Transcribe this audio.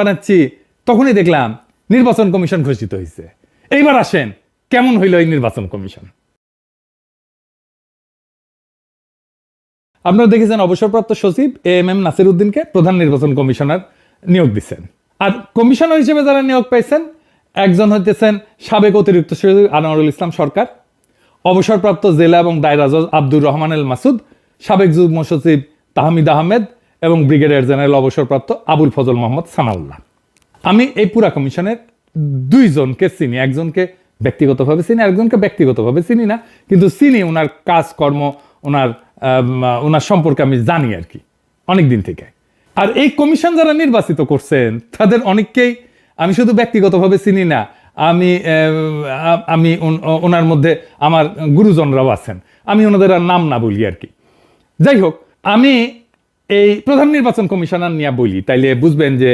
বানাচ্ছি তখনই দেখলাম নির্বাচন কমিশন ঘোষিত হয়েছে। এইবার আসেন কেমন হইল এই নির্বাচন কমিশন। আপনারা দেখেছেন অবসরপ্রাপ্ত সচিব এএমএম নাসির উদ্দিনকে প্রধান নির্বাচন কমিশনার নিয়োগ দিচ্ছেন। আর কমিশনার হিসেবে যারা নিয়োগ পাইছেন, একজন হইতেছেন সাবেক অতিরিক্ত সচিব আনোয়ারুল ইসলাম সরকার, অবসরপ্রাপ্ত জেলা এবং দায়রা জজ আব্দুর রহমান এল মাসুদ, সাবেক যুগ্ম সচিব তাহমিদ আহমেদ এবং ব্রিগেডিয়ার জেনারেল অবসরপ্রাপ্ত আবুল ফজল মোহাম্মদ সানাউল্লাহ। আমি এই পুরা কমিশনের দুইজনকে চিনি, একজনকে ব্যক্তিগতভাবে চিনি, একজনকে ব্যক্তিগতভাবে চিনি না, কিন্তু চিনি ওনার কাজকর্ম, ওনার সম্পর্কে আমি জানি আর কি অনেক দিন থেকে। আর এই কমিশন যারা নির্বাচিত করছেন তাদের অনেককেই আমি শুধু ব্যক্তিগতভাবে চিনি না, আমি ওনার মধ্যে আমার গুরুজনরাও আছেন, আমি ওনাদের আর নাম না বলি আর কি। যাই হোক, আমি এই প্রধান নির্বাচন কমিশনার নিয়ে বলি, তাইলে বুঝবেন যে